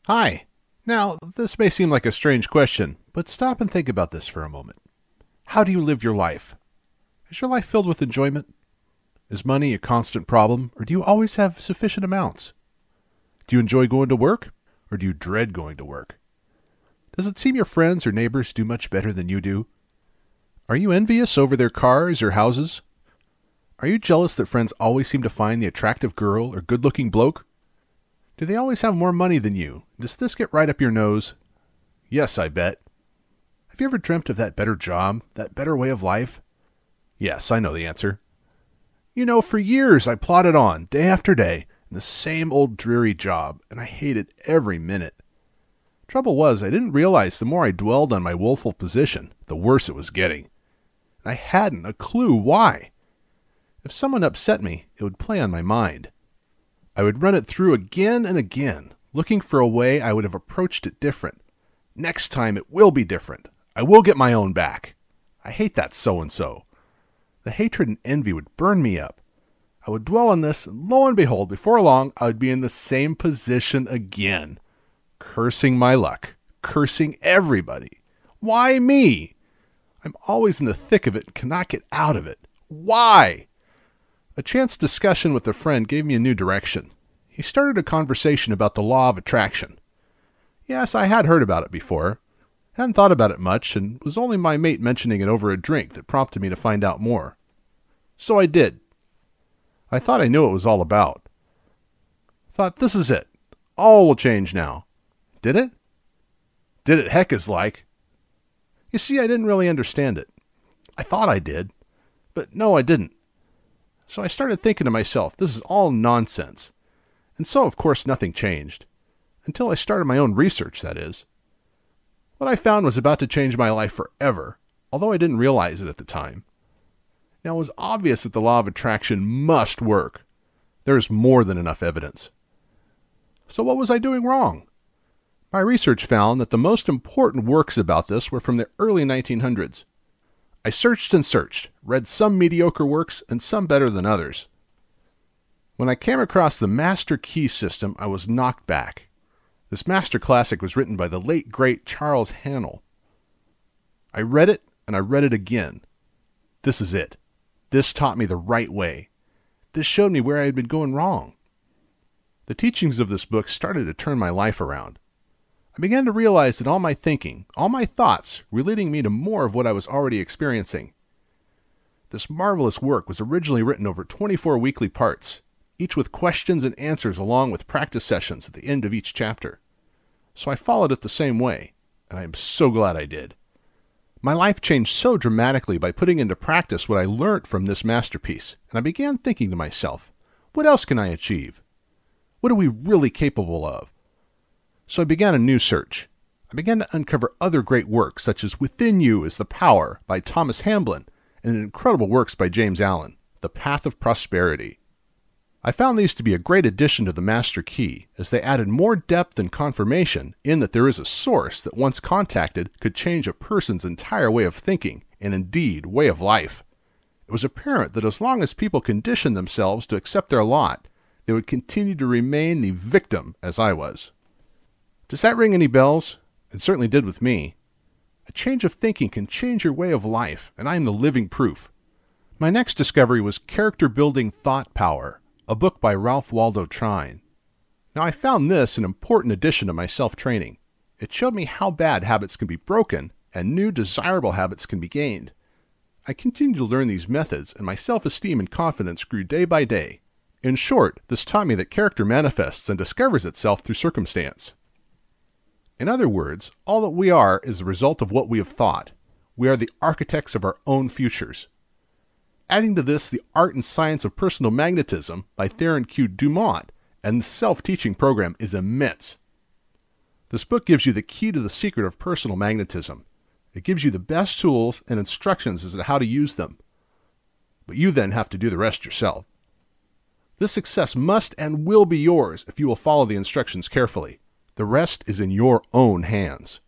Hi. Now, this may seem like a strange question, but stop and think about this for a moment. How do you live your life? Is your life filled with enjoyment? Is money a constant problem, or do you always have sufficient amounts? Do you enjoy going to work, or do you dread going to work? Does it seem your friends or neighbors do much better than you do? Are you envious over their cars or houses? Are you jealous that friends always seem to find the attractive girl or good-looking bloke? Do they always have more money than you? Does this get right up your nose? Yes, I bet. Have you ever dreamt of that better job, that better way of life? Yes, I know the answer. You know, for years I plodded on, day after day, in the same old dreary job, and I hated every minute. Trouble was, I didn't realize the more I dwelled on my woeful position, the worse it was getting. I hadn't a clue why. If someone upset me, it would play on my mind. I would run it through again and again, looking for a way I would have approached it different. Next time it will be different. I will get my own back. I hate that so-and-so. The hatred and envy would burn me up. I would dwell on this, and lo and behold, before long, I would be in the same position again. Cursing my luck. Cursing everybody. Why me? I'm always in the thick of it and cannot get out of it. Why? A chance discussion with a friend gave me a new direction. He started a conversation about the law of attraction. Yes, I had heard about it before. Hadn't thought about it much, and it was only my mate mentioning it over a drink that prompted me to find out more. So I did. I thought I knew what it was all about. Thought, this is it. All will change now. Did it? Did it heck is like. You see, I didn't really understand it. I thought I did, but no, I didn't. So I started thinking to myself, this is all nonsense. And so, of course, nothing changed. Until I started my own research, that is. What I found was about to change my life forever, although I didn't realize it at the time. Now, it was obvious that the law of attraction must work. There is more than enough evidence. So what was I doing wrong? My research found that the most important works about this were from the early 1900s. I searched and searched, read some mediocre works and some better than others. When I came across the Master Key System, I was knocked back. This master classic was written by the late, great Charles Haanel. I read it, and I read it again. This is it. This taught me the right way. This showed me where I had been going wrong. The teachings of this book started to turn my life around. I began to realize that all my thinking, all my thoughts, were leading me to more of what I was already experiencing. This marvelous work was originally written over 24 weekly parts, each with questions and answers along with practice sessions at the end of each chapter. So I followed it the same way, and I am so glad I did. My life changed so dramatically by putting into practice what I learnt from this masterpiece, and I began thinking to myself, what else can I achieve? What are we really capable of? So I began a new search. I began to uncover other great works, such as Within You is the Power by Thomas Hamblin, and incredible works by James Allen, The Path of Prosperity. I found these to be a great addition to the Master Key, as they added more depth and confirmation in that there is a source that once contacted could change a person's entire way of thinking, and indeed, way of life. It was apparent that as long as people conditioned themselves to accept their lot, they would continue to remain the victim as I was. Does that ring any bells? It certainly did with me. A change of thinking can change your way of life, and I am the living proof. My next discovery was Character Building Thought Power, a book by Ralph Waldo Trine. Now I found this an important addition to my self-training. It showed me how bad habits can be broken and new desirable habits can be gained. I continued to learn these methods, and my self-esteem and confidence grew day by day. In short, this taught me that character manifests and discovers itself through circumstance. In other words, all that we are is the result of what we have thought. We are the architects of our own futures. Adding to this, the Art and Science of Personal Magnetism by Theron Q. Dumont and the self-teaching program is immense. This book gives you the key to the secret of personal magnetism. It gives you the best tools and instructions as to how to use them. But you then have to do the rest yourself. This success must and will be yours if you will follow the instructions carefully. The rest is in your own hands.